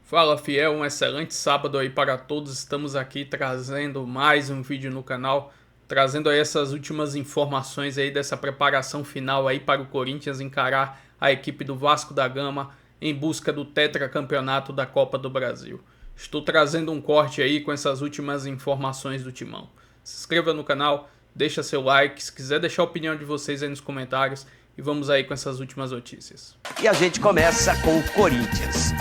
Fala fiel, um excelente sábado aí para todos. Estamos aqui trazendo mais um vídeo no canal, trazendo aí essas últimas informações aí dessa preparação final aí para o Corinthians encarar a equipe do Vasco da Gama em busca do tetracampeonato da Copa do Brasil. Estou trazendo um corte aí com essas últimas informações do Timão. Se inscreva no canal, deixa seu like, se quiser deixar a opinião de vocês aí nos comentários e vamos aí com essas últimas notícias. E a gente começa com o Corinthians.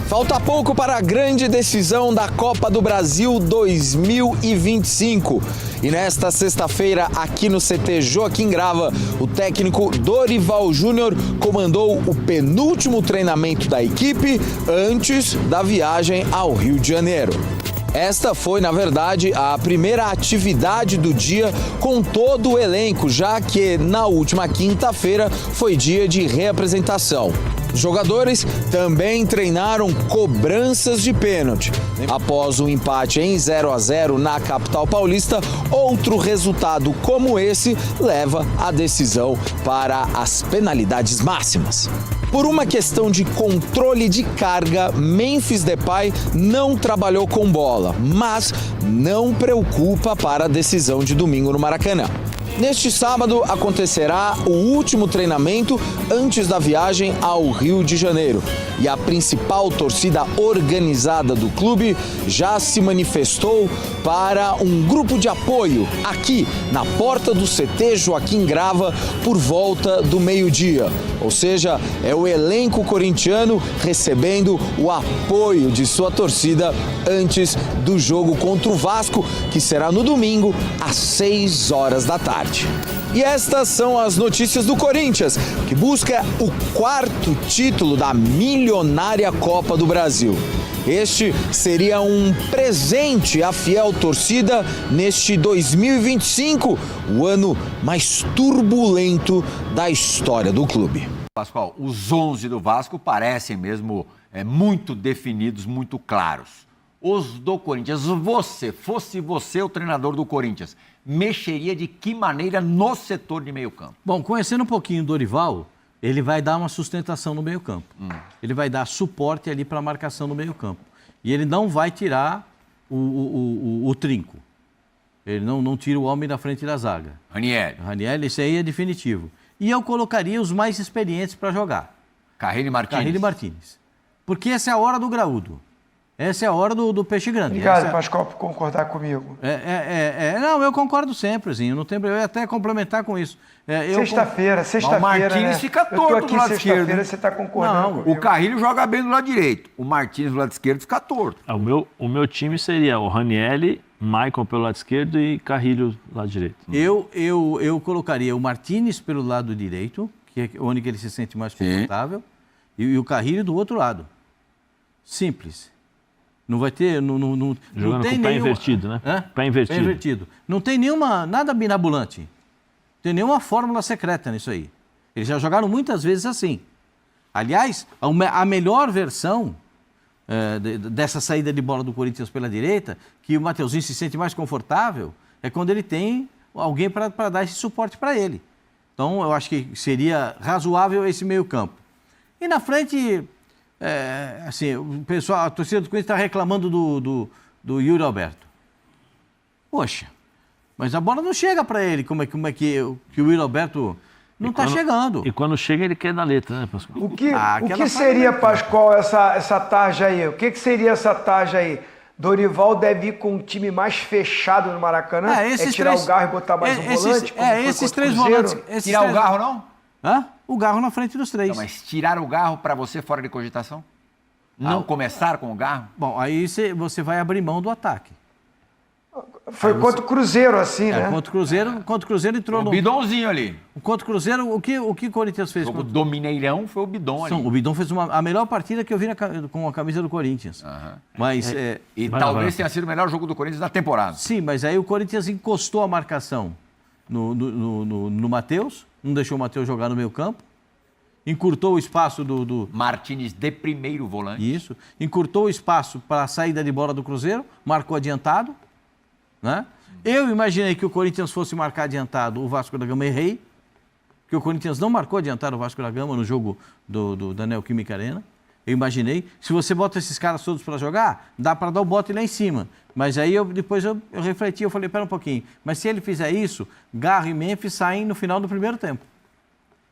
Falta pouco para a grande decisão da Copa do Brasil 2025. E nesta sexta-feira, aqui no CT Joaquim Grava, o técnico Dorival Júnior comandou o penúltimo treinamento da equipe antes da viagem ao Rio de Janeiro. Esta foi, na verdade, a primeira atividade do dia com todo o elenco, já que na última quinta-feira foi dia de reapresentação. Os jogadores também treinaram cobranças de pênalti. Após um empate em 0-0 na capital paulista, outro resultado como esse leva a decisão para as penalidades máximas. Por uma questão de controle de carga, Memphis Depay não trabalhou com bola, mas não preocupa para a decisão de domingo no Maracanã. Neste sábado acontecerá o último treinamento antes da viagem ao Rio de Janeiro. E a principal torcida organizada do clube já se manifestou para um grupo de apoio aqui na porta do CT Joaquim Grava por volta do meio-dia. Ou seja, é o elenco corintiano recebendo o apoio de sua torcida antes do jogo contra o Vasco, que será no domingo às 6 horas da tarde. E estas são as notícias do Corinthians, que busca o 4º título da milionária Copa do Brasil. Este seria um presente à fiel torcida neste 2025, o ano mais turbulento da história do clube. Pascoal, os 11 do Vasco parecem mesmo muito definidos, muito claros. Os do Corinthians, fosse você o treinador do Corinthians, mexeria de que maneira no setor de meio campo? Bom, conhecendo um pouquinho o Dorival, ele vai dar uma sustentação no meio campo. Ele vai dar suporte ali para a marcação no meio campo. E ele não vai tirar o trinco. Ele não tira o homem da frente da zaga. Ranieri, esse aí é definitivo. E eu colocaria os mais experientes para jogar. Carrilho e Martins. Porque essa é a hora do graúdo. Essa é a hora do peixe grande. Obrigado, Pascoal, por concordar comigo. Não, eu concordo sempre, assim, eu ia até complementar com isso. Sexta-feira, o Martins, né? fica torto do lado esquerdo. Você está concordando comigo. O Carrilho joga bem do lado direito. O Martins do lado esquerdo fica torto. O meu time seria o Ranieri, Maicon pelo lado esquerdo e Carrilho do lado direito. Eu colocaria o Martins pelo lado direito, que é onde ele se sente mais confortável, e o Carrilho do outro lado. Simples. Não vai ter... Jogando não tem com o pé invertido, né? Pé invertido. Não tem nada binabulante. Não tem nenhuma fórmula secreta nisso aí. Eles já jogaram muitas vezes assim. Aliás, a melhor versão dessa saída de bola do Corinthians pela direita, que o Mateuzinho se sente mais confortável, é quando ele tem alguém para dar esse suporte para ele. Então, eu acho que seria razoável esse meio campo. E na frente... o pessoal, a torcida do Corinthians está reclamando do Yuri Alberto. Poxa, mas a bola não chega para ele. Como é que o Yuri Alberto não está chegando? E quando chega, ele quer dar letra, né, Pascoal? O que seria, Pascoal, essa tarja aí? O que seria essa tarja aí? Dorival deve ir com um time mais fechado no Maracanã? Tirar o Garro e botar mais um volante? Esses três volantes. Tirar o Garro, não? O Garro na frente dos três. Não, mas tirar o Garro para você fora de cogitação? Não começar com o Garro? Bom, aí você vai abrir mão do ataque. Foi contra o Cruzeiro, assim, né? Contra o Cruzeiro entrou no... bidonzinho ali. Contra o Cruzeiro, o que o Corinthians fez? O do Mineirão foi o Bidon ali. O Bidon fez a melhor partida que eu vi com a camisa do Corinthians. Mas, talvez tenha sido o melhor jogo do Corinthians da temporada. Sim, mas aí o Corinthians encostou a marcação no Matheus, não deixou o Matheus jogar no meio campo, encurtou o espaço do... Martins de primeiro volante. Isso, encurtou o espaço para a saída de bola do Cruzeiro, marcou adiantado, né? Eu imaginei que o Corinthians fosse marcar adiantado o Vasco da Gama, errei, que o Corinthians não marcou adiantado o Vasco da Gama no jogo da Neoquímica Arena. Eu imaginei, se você bota esses caras todos para jogar, dá para dar o bote lá em cima. Mas aí depois eu refleti, eu falei, pera um pouquinho, mas se ele fizer isso, Garro e Memphis saem no final do primeiro tempo.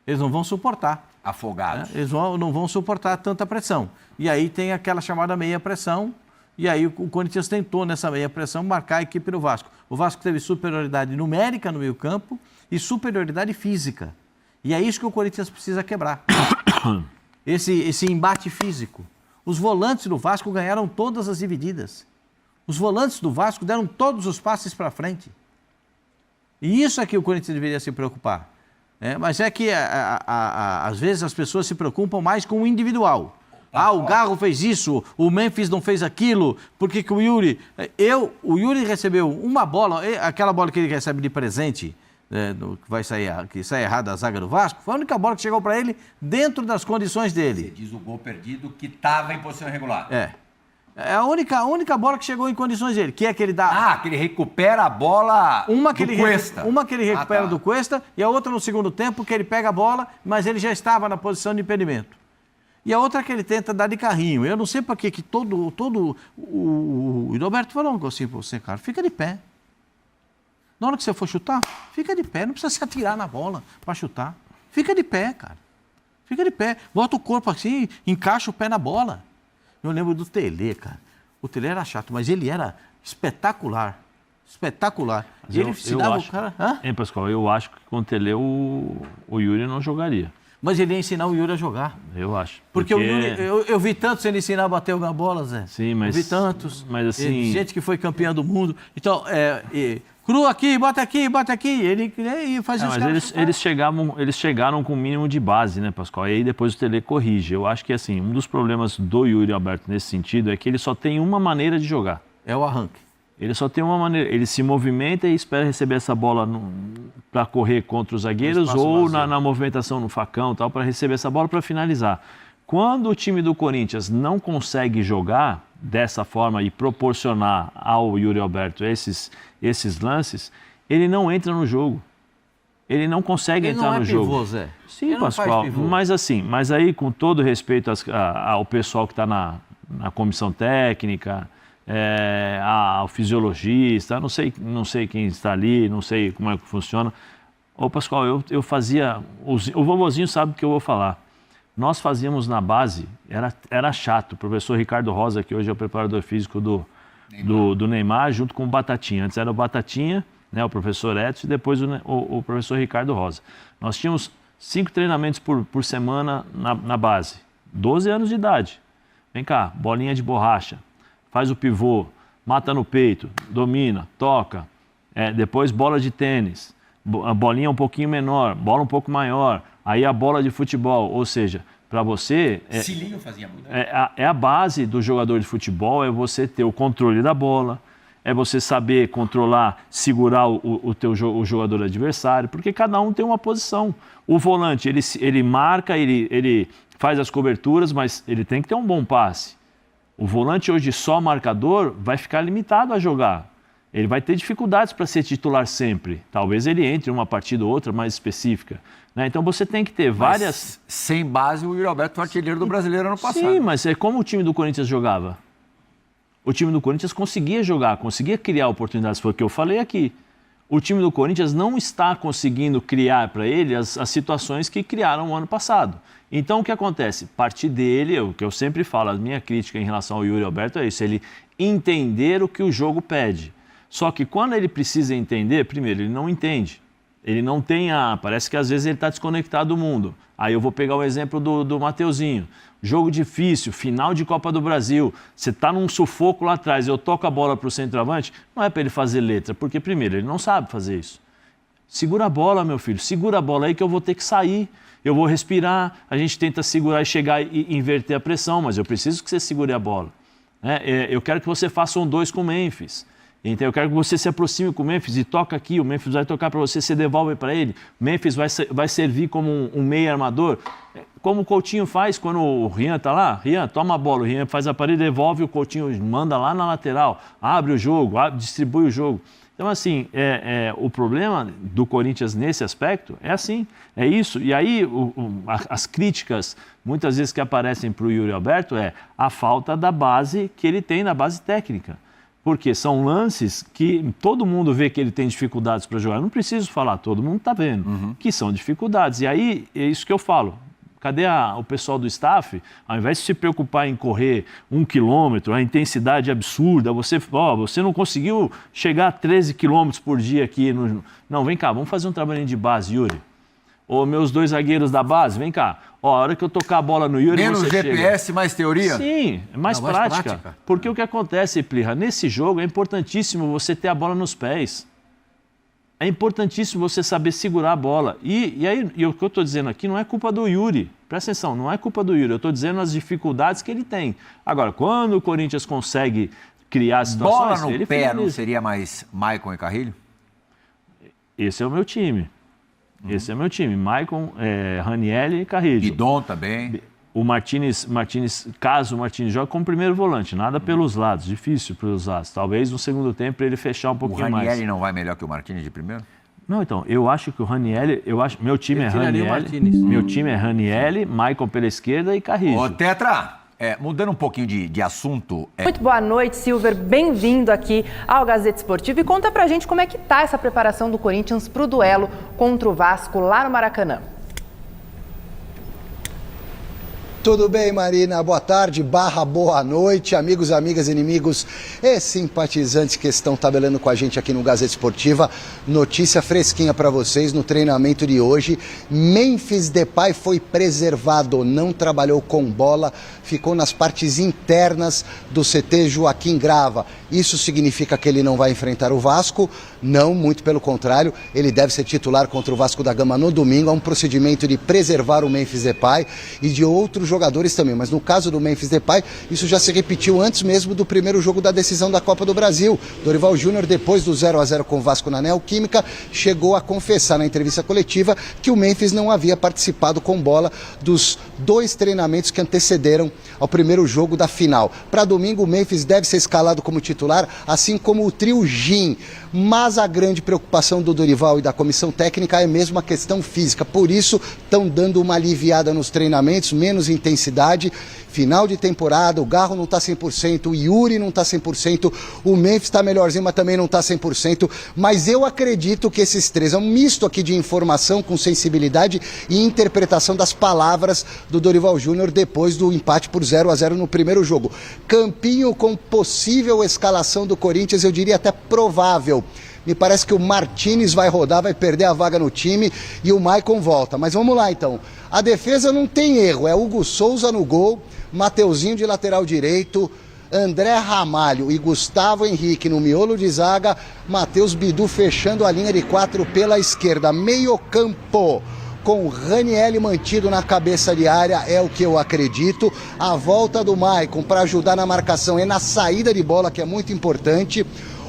Eles não vão suportar. Afogados. Eles não vão suportar tanta pressão. E aí tem aquela chamada meia pressão, e aí o Corinthians tentou nessa meia pressão marcar a equipe do Vasco. O Vasco teve superioridade numérica no meio campo e superioridade física. E é isso que o Corinthians precisa quebrar. Esse embate físico. Os volantes do Vasco ganharam todas as divididas. Os volantes do Vasco deram todos os passes para frente. E isso é que o Corinthians deveria se preocupar. Mas é que, às vezes, as pessoas se preocupam mais com o individual. O Garro fez isso, o Memphis não fez aquilo, porque que o Yuri... O Yuri recebeu uma bola, aquela bola que ele recebe de presente, que sai errada a zaga do Vasco, foi a única bola que chegou para ele dentro das condições dele. Você diz o gol perdido que estava em posição irregular. É a única bola que chegou em condições dele, que é que ele dá... que ele recupera a bola do Cuesta. Uma que ele recupera do Cuesta e a outra no segundo tempo que ele pega a bola, mas ele já estava na posição de impedimento. E a outra que ele tenta dar de carrinho. Eu não sei por que o Roberto falou assim para você, cara, fica de pé. Na hora que você for chutar, fica de pé, não precisa se atirar na bola para chutar. Fica de pé, cara. Fica de pé. Bota o corpo assim, encaixa o pé na bola. Eu lembro do Tele, cara. O Tele era chato, mas ele era espetacular. Espetacular. Mas ele se dava acho, o cara... Pascoal, eu acho que com o Tele o Yuri não jogaria. Mas ele ia ensinar o Yuri a jogar. Eu acho. Porque o Yuri, eu vi tantos ele ensinar a bater na bola, Zé. Sim, mas... Eu vi tantos. Mas assim... Gente que foi campeã do mundo. Então, cru aqui, bota aqui, bota aqui. Ele fazia os caras... Eles chegaram com o mínimo de base, né, Pascoal? E aí depois o Tele corrige. Eu acho que, assim, um dos problemas do Yuri Alberto nesse sentido é que ele só tem uma maneira de jogar. É o arranque. Ele só tem uma maneira, ele se movimenta e espera receber essa bola para correr contra os zagueiros ou na movimentação no facão tal, para receber essa bola para finalizar. Quando o time do Corinthians não consegue jogar dessa forma e proporcionar ao Yuri Alberto esses lances, ele não entra no jogo. Ele não consegue entrar no jogo. Pivô, Zé. Sim, Pascoal, mas aí com todo respeito ao pessoal que está na comissão técnica, ao fisiologista, não sei quem está ali, não sei como é que funciona. Ô Pascoal, eu fazia, o vovozinho sabe o que eu vou falar. Nós fazíamos na base, era chato, o professor Ricardo Rosa, que hoje é o preparador físico do Neymar, junto com o Batatinha. Antes era o Batatinha, né, o professor Edson, e depois o professor Ricardo Rosa. Nós tínhamos 5 treinamentos por semana na base, 12 anos de idade. Vem cá, bolinha de borracha, faz o pivô, mata no peito, domina, toca, depois bola de tênis, a bolinha um pouquinho menor, bola um pouco maior, aí a bola de futebol, ou seja, para você... Cilinho fazia muito. É a base do jogador de futebol, é você ter o controle da bola, é você saber controlar, segurar o jogador adversário, porque cada um tem uma posição. O volante, ele marca, ele faz as coberturas, mas ele tem que ter um bom passe. O volante hoje só marcador vai ficar limitado a jogar. Ele vai ter dificuldades para ser titular sempre. Talvez ele entre uma partida ou outra mais específica. Né? Então você tem que ter várias... Mas, sem base, o Yuri Alberto foi artilheiro do Brasileiro ano passado. Sim, mas é como o time do Corinthians jogava. O time do Corinthians conseguia jogar, conseguia criar oportunidades. Foi o que eu falei aqui. O time do Corinthians não está conseguindo criar para ele as situações que criaram no ano passado. Então, o que acontece? Partir dele, o que eu sempre falo, a minha crítica em relação ao Yuri Alberto é isso, ele entender o que o jogo pede. Só que quando ele precisa entender, primeiro, ele não entende. Ele não tem parece que às vezes ele está desconectado do mundo. Aí eu vou pegar o exemplo do Mateuzinho. Jogo difícil, final de Copa do Brasil, você está num sufoco lá atrás, eu toco a bola para o centroavante, não é para ele fazer letra, porque primeiro, ele não sabe fazer isso. Segura a bola, meu filho, segura a bola aí que eu vou ter que sair. Eu vou respirar, a gente tenta segurar e chegar e inverter a pressão, mas eu preciso que você segure a bola. Eu quero que você faça um 2 com o Memphis. Então eu quero que você se aproxime com o Memphis e toca aqui, o Memphis vai tocar para você devolve para ele. O Memphis vai servir como um meio armador. Como o Coutinho faz quando o Rian está lá. Rian, toma a bola, o Rian faz a parede, devolve, o Coutinho manda lá na lateral, abre o jogo, distribui o jogo. Então, assim, o problema do Corinthians nesse aspecto é assim, é isso. E aí, as críticas, muitas vezes que aparecem para o Yuri Alberto, é a falta da base que ele tem na base técnica. Porque são lances que todo mundo vê que ele tem dificuldades para jogar. Eu não preciso falar, todo mundo está vendo que são dificuldades. E aí, é isso que eu falo. Cadê o pessoal do staff? Ao invés de se preocupar em correr 1 quilômetro, a intensidade absurda, você não conseguiu chegar a 13 quilômetros por dia aqui. Não, vem cá, vamos fazer um trabalhinho de base, Yuri. Ô, meus 2 zagueiros da base, vem cá. A hora que eu tocar a bola no Yuri, menos você GPS, chega. mais teoria? Sim, é mais prática. Porque o que acontece, Plirra, nesse jogo é importantíssimo você ter a bola nos pés. É importantíssimo você saber segurar a bola. E o que eu estou dizendo aqui não é culpa do Yuri. Presta atenção, não é culpa do Yuri. Eu estou dizendo as dificuldades que ele tem. Agora, quando o Corinthians consegue criar situações... Bola no pé não seria mais Maicon e Carrilho? Esse é o meu time. Esse é meu time. Maicon, Raniel e Carrillo. Bidon também. O Martínez, caso o Martínez jogue como primeiro volante, nada pelos lados, difícil pelos lados. Talvez no segundo tempo para ele fechar um pouquinho mais. O Raniel não vai melhor que o Martínez de primeiro? Não, então, eu acho que o Raniel, meu time é Raniel. Meu time é Raniel, Maicon pela esquerda e Carrillo. Ô, Tetra, mudando um pouquinho de assunto... Muito boa noite, Silver. Bem-vindo aqui ao Gazeta Esportiva. E conta pra gente como é que tá essa preparação do Corinthians pro duelo contra o Vasco lá no Maracanã. Tudo bem, Marina? Boa tarde, boa noite, amigos, amigas, inimigos e simpatizantes que estão tabelando com a gente aqui no Gazeta Esportiva. Notícia fresquinha para vocês no treinamento de hoje. Memphis Depay foi preservado, não trabalhou com bola, ficou nas partes internas do CT Joaquim Grava. Isso significa que ele não vai enfrentar o Vasco? Não, muito pelo contrário, ele deve ser titular contra o Vasco da Gama no domingo. Há um procedimento de preservar o Memphis Depay e de outros jogadores também, mas no caso do Memphis Depay, isso já se repetiu antes mesmo do primeiro jogo da decisão da Copa do Brasil. Dorival Júnior, depois do 0-0 com o Vasco na Neoquímica, chegou a confessar na entrevista coletiva que o Memphis não havia participado com bola dos 2 treinamentos que antecederam ao primeiro jogo da final. Para domingo, o Memphis deve ser escalado como titular, assim como o trio Gin. Mas a grande preocupação do Dorival e da comissão técnica é mesmo a questão física. Por isso, estão dando uma aliviada nos treinamentos, menos intensidade. Final de temporada, o Garro não está 100%, o Yuri não está 100%, o Memphis está melhorzinho, mas também não está 100%. Mas eu acredito que esses 3, é um misto aqui de informação com sensibilidade e interpretação das palavras do Dorival Júnior depois do empate por 0-0 no primeiro jogo. Campinho com possível escalação do Corinthians, eu diria até provável. Me parece que o Martínez vai rodar, vai perder a vaga no time e o Maicon volta. Mas vamos lá então. A defesa não tem erro, é Hugo Souza no gol, Mateuzinho de lateral direito, André Ramalho e Gustavo Henrique no miolo de zaga, Matheus Bidu fechando a linha de 4 pela esquerda. Meio campo com o Raniel mantido na cabeça de área, é o que eu acredito. A volta do Maicon para ajudar na marcação e na saída de bola, que é muito importante.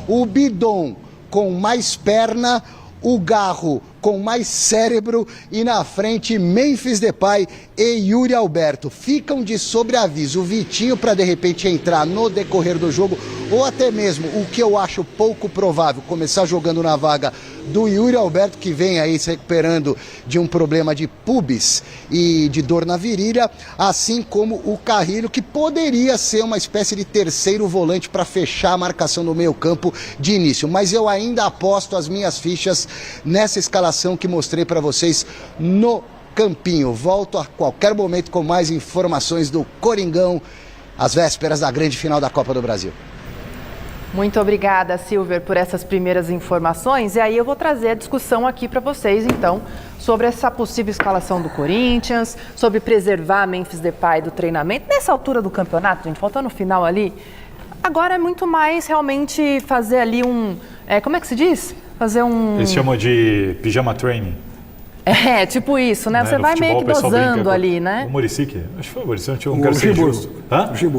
O Bidon com mais perna, o Garro com mais cérebro e na frente Memphis Depay e Yuri Alberto. Ficam de sobreaviso o Vitinho para de repente entrar no decorrer do jogo ou até mesmo, o que eu acho pouco provável, começar jogando na vaga do Yuri Alberto, que vem aí se recuperando de um problema de pubis e de dor na virilha, assim como o Carrillo, que poderia ser uma espécie de terceiro volante para fechar a marcação no meio campo de início. Mas eu ainda aposto as minhas fichas nessa escalação que mostrei para vocês no Campinho. Volto a qualquer momento com mais informações do Coringão, às vésperas da grande final da Copa do Brasil. Muito obrigada, Silver, por essas primeiras informações. E aí eu vou trazer a discussão aqui para vocês, então, sobre essa possível escalação do Corinthians, sobre preservar Memphis Depay do treinamento. Nessa altura do campeonato, gente, faltando no final ali, agora é muito mais realmente fazer ali como é que se diz? Fazer um... Eles chamam de pijama training. É, tipo isso, né? Você vai meio que dosando ali, né? O Muricy, acho que foi o Muricy, não quero ser injusto.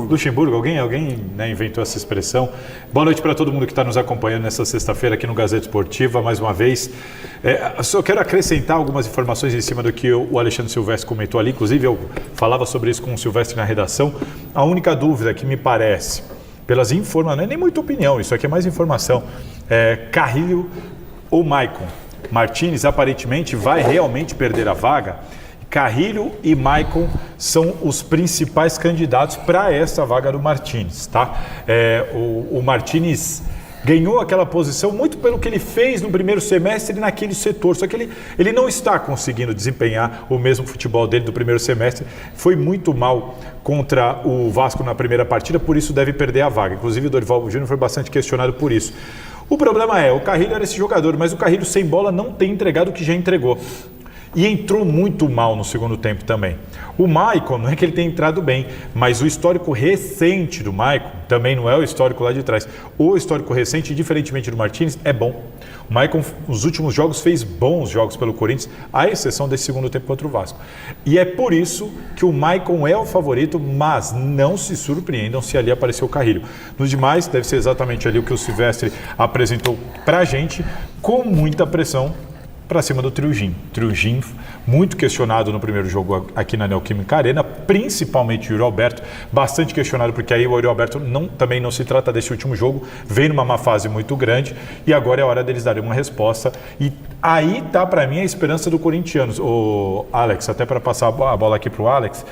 Luxemburgo, alguém inventou essa expressão. Boa noite para todo mundo que está nos acompanhando nessa sexta-feira aqui no Gazeta Esportiva, mais uma vez. Só quero acrescentar algumas informações em cima do que o Alexandre Silvestre comentou ali, inclusive eu falava sobre isso com o Silvestre na redação. A única dúvida que me parece pelas informações, não é nem muita opinião, isso aqui é mais informação, Carrilho ou Maicon Martínez aparentemente vai realmente perder a vaga. Carrilho e Maicon são os principais candidatos para essa vaga do Martínez, tá? O Martínez ganhou aquela posição muito pelo que ele fez no primeiro semestre naquele setor, só que ele não está conseguindo desempenhar o mesmo futebol dele do primeiro semestre, foi muito mal contra o Vasco na primeira partida, por isso deve perder a vaga. Inclusive o Dorival Júnior foi bastante questionado por isso. O problema o Carrilho era esse jogador, mas o Carrilho sem bola não tem entregado o que já entregou. E entrou muito mal no segundo tempo também. O Maicon, não é que ele tenha entrado bem, mas o histórico recente do Maicon, também não é o histórico lá de trás. O histórico recente, diferentemente do Martínez, é bom. O Maicon, nos últimos jogos, fez bons jogos pelo Corinthians, à exceção desse segundo tempo contra o Vasco. E é por isso que o Maicon é o favorito, mas não se surpreendam se ali apareceu o Carrilho. Nos demais, deve ser exatamente ali o que o Silvestre apresentou pra gente, com muita pressão para cima do Triugin. Triugin, muito questionado no primeiro jogo aqui na Neoquímica Arena, principalmente o Yuri Alberto, bastante questionado, porque aí o Yuri Alberto também não se trata desse último jogo, vem numa má fase muito grande, e agora é hora deles darem uma resposta, e aí tá para mim a esperança do corintianos. O Alex, até para passar a bola aqui pro Alex,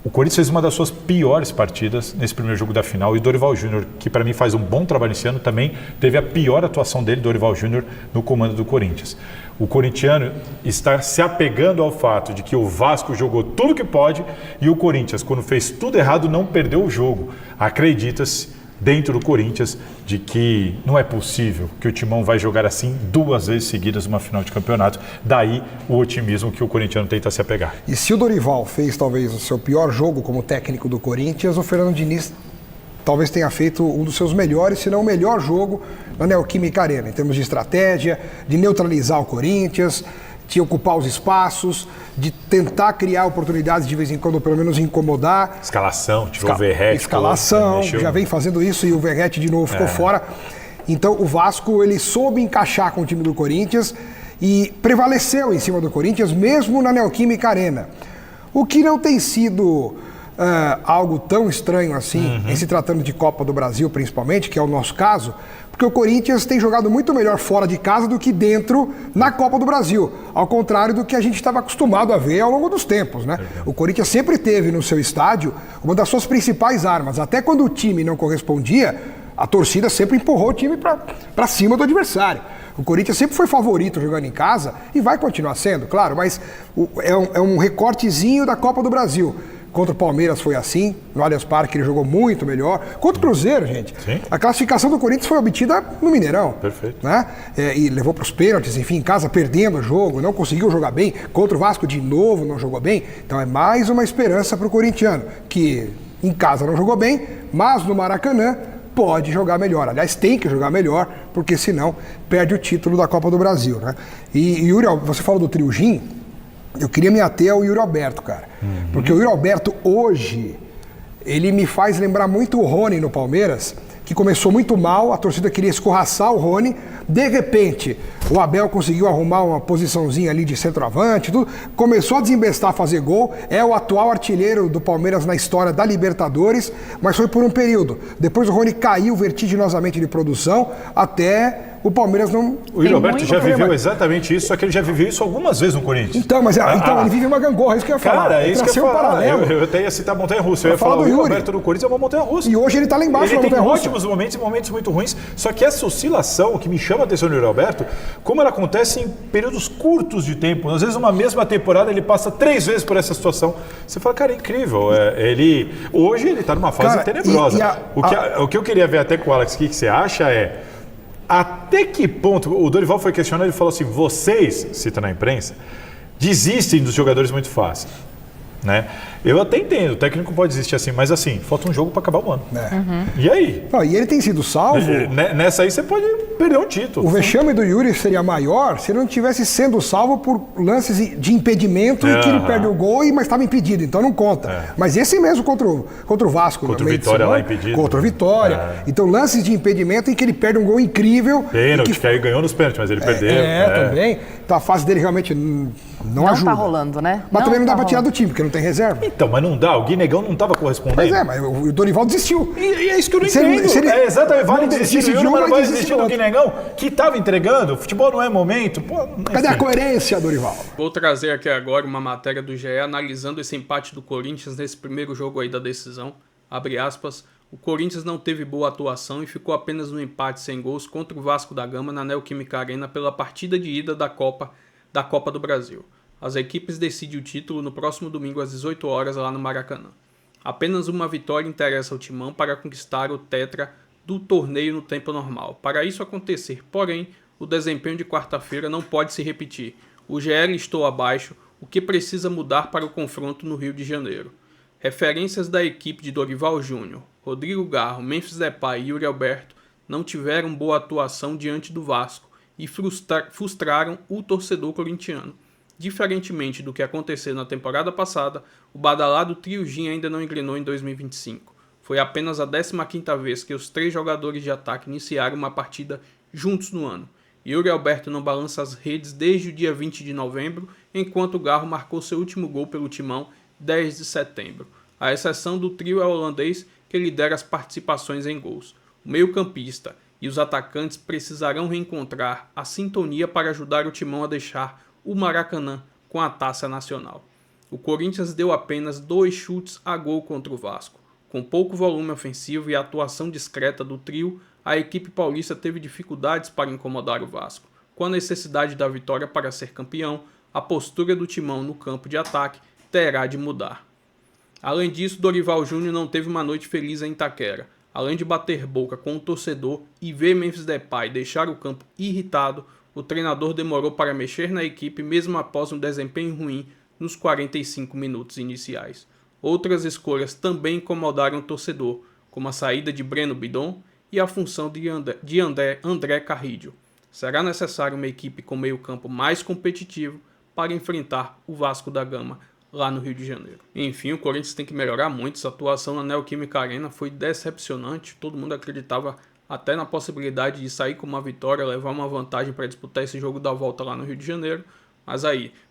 o Corinthians fez uma das suas piores partidas nesse primeiro jogo da final, e o Dorival Júnior, que para mim faz um bom trabalho esse ano, também teve a pior atuação dele, Dorival Júnior, no comando do Corinthians. O corintiano está se apegando ao fato de que o Vasco jogou tudo que pode e o Corinthians, quando fez tudo errado, não perdeu o jogo. Acredita-se, dentro do Corinthians, de que não é possível que o Timão vai jogar assim 2 vezes seguidas numa final de campeonato. Daí o otimismo que o corintiano tenta se apegar. E se o Dorival fez talvez o seu pior jogo como técnico do Corinthians, o Fernando Diniz talvez tenha feito um dos seus melhores, se não o melhor jogo na Neoquímica Arena, em termos de estratégia, de neutralizar o Corinthians, de ocupar os espaços, de tentar criar oportunidades de vez em quando, pelo menos incomodar. Escalação, tirou o Verratti. Escalação, já vem fazendo isso e o Verratti de novo ficou fora. Então o Vasco, ele soube encaixar com o time do Corinthians e prevaleceu em cima do Corinthians, mesmo na Neoquímica Arena. O que não tem sido algo tão estranho assim, em se tratando de Copa do Brasil principalmente, que é o nosso caso, porque o Corinthians tem jogado muito melhor fora de casa do que dentro na Copa do Brasil, ao contrário do que a gente estava acostumado a ver ao longo dos tempos, né? O Corinthians sempre teve no seu estádio uma das suas principais armas, até quando o time não correspondia, a torcida sempre empurrou o time para cima do adversário. O Corinthians sempre foi favorito jogando em casa e vai continuar sendo, claro, mas é um recortezinho da Copa do Brasil. Contra o Palmeiras foi assim, no Allianz Parque ele jogou muito melhor. Contra o Cruzeiro, gente, sim, a classificação do Corinthians foi obtida no Mineirão. Perfeito. Né? E levou para os pênaltis, enfim, em casa perdendo o jogo, não conseguiu jogar bem. Contra o Vasco de novo não jogou bem. Então é mais uma esperança para o corintiano, que em casa não jogou bem, mas no Maracanã pode jogar melhor. Aliás, tem que jogar melhor, porque senão perde o título da Copa do Brasil. Né? E Yuri, você falou do Triugin. Eu queria me ater ao Yuri Alberto, cara. Porque o Yuri Alberto hoje, ele me faz lembrar muito o Rony no Palmeiras, que começou muito mal, a torcida queria escorraçar o Rony, de repente o Abel conseguiu arrumar uma posiçãozinha ali de centroavante, tudo, começou a desembestar, a fazer gol, é o atual artilheiro do Palmeiras na história da Libertadores, mas foi por um período. Depois o Rony caiu vertiginosamente de produção, até o Palmeiras não... O Yuri Alberto já viveu exatamente isso, só que ele já viveu isso algumas vezes no Corinthians. Então, mas ele vive uma gangorra, é isso que eu ia falar. Cara, é isso que eu ia falar. Eu até ia citar a montanha-russa. Eu ia falar, o Yuri Alberto do Corinthians é uma montanha-russa. E hoje ele tá lá embaixo na montanha-russa. Ele tem ótimos momentos e momentos muito ruins, só que essa oscilação, o que me chama a atenção do Yuri Alberto, como ela acontece em períodos curtos de tempo. Às vezes, uma mesma temporada, ele passa 3 vezes por essa situação. Você fala, cara, é incrível. Hoje ele tá numa fase tenebrosa. O que eu queria ver até com o Alex, o que você acha até que ponto, o Dorival foi questionado, ele falou assim, vocês, cita na imprensa, desistem dos jogadores muito fácil, né? Eu até entendo, o técnico pode desistir assim, mas assim, falta um jogo para acabar o ano. E aí? E ele tem sido salvo... Nessa aí você pode perder um título. O vexame do Yuri seria maior se ele não estivesse sendo salvo por lances de impedimento e que ele perde o gol, mas estava impedido, então não conta. Mas esse mesmo contra o Vasco. Contra o Vitória lá impedido. Contra o Vitória. Então lances de impedimento em que ele perde um gol incrível. Pênalti, que aí ganhou nos pênaltis, mas ele perdeu. Também. Então a fase dele realmente Não ajuda. Tá rolando, né? Mas também não dá pra tirar do time, porque não tem reserva. Então, mas não dá. O Guinegão não tava correspondendo. Pois é, mas o Dorival desistiu. E é isso que eu não entendo. É exatamente, vale desistir de um, mas não vai desistir do Guinegão, que tava entregando. O futebol não é momento. Pô, cadê a coerência, Dorival? Vou trazer aqui agora uma matéria do GE analisando esse empate do Corinthians nesse primeiro jogo aí da decisão. Abre aspas. O Corinthians não teve boa atuação e ficou apenas no empate sem gols contra o Vasco da Gama na Neoquímica Arena pela partida de ida da Copa do Brasil. As equipes decidem o título no próximo domingo às 18 horas lá no Maracanã. Apenas uma vitória interessa ao Timão para conquistar o tetra do torneio no tempo normal. Para isso acontecer, porém, o desempenho de quarta-feira não pode se repetir. O GE listou abaixo o que precisa mudar para o confronto no Rio de Janeiro. Referências da equipe de Dorival Júnior, Rodrigo Garro, Memphis Depay e Yuri Alberto não tiveram boa atuação diante do Vasco e frustraram o torcedor corintiano. Diferentemente do que aconteceu na temporada passada, o badalado Trio Jin ainda não engrenou em 2025. Foi apenas a 15ª vez que os 3 jogadores de ataque iniciaram uma partida juntos no ano. Yuri Alberto não balança as redes desde o dia 20 de novembro, enquanto Garro marcou seu último gol pelo Timão 10 de setembro. A exceção do trio é o holandês, que lidera as participações em gols. O meio-campista e os atacantes precisarão reencontrar a sintonia para ajudar o Timão a deixar o Maracanã com a taça nacional. O Corinthians deu apenas 2 chutes a gol contra o Vasco. Com pouco volume ofensivo e a atuação discreta do trio, a equipe paulista teve dificuldades para incomodar o Vasco. Com a necessidade da vitória para ser campeão, a postura do Timão no campo de ataque terá de mudar. Além disso, Dorival Júnior não teve uma noite feliz em Itaquera. Além de bater boca com o torcedor e ver Memphis Depay deixar o campo irritado, o treinador demorou para mexer na equipe mesmo após um desempenho ruim nos 45 minutos iniciais. Outras escolhas também incomodaram o torcedor, como a saída de Breno Bidon e a função de André Carrillo. Será necessário uma equipe com meio campo mais competitivo para enfrentar o Vasco da Gama lá no Rio de Janeiro. Enfim, o Corinthians tem que melhorar muito. Essa atuação na Neoquímica Arena foi decepcionante. Todo mundo acreditava até na possibilidade de sair com uma vitória, levar uma vantagem para disputar esse jogo da volta lá no Rio de Janeiro.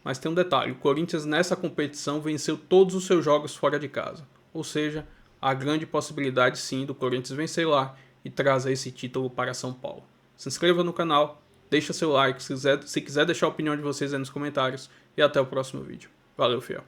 Mas tem um detalhe, o Corinthians nessa competição venceu todos os seus jogos fora de casa. Ou seja, há grande possibilidade sim do Corinthians vencer lá e trazer esse título para São Paulo. Se inscreva no canal, deixa seu like, se quiser deixar a opinião de vocês aí nos comentários e até o próximo vídeo. Valeu, fiel.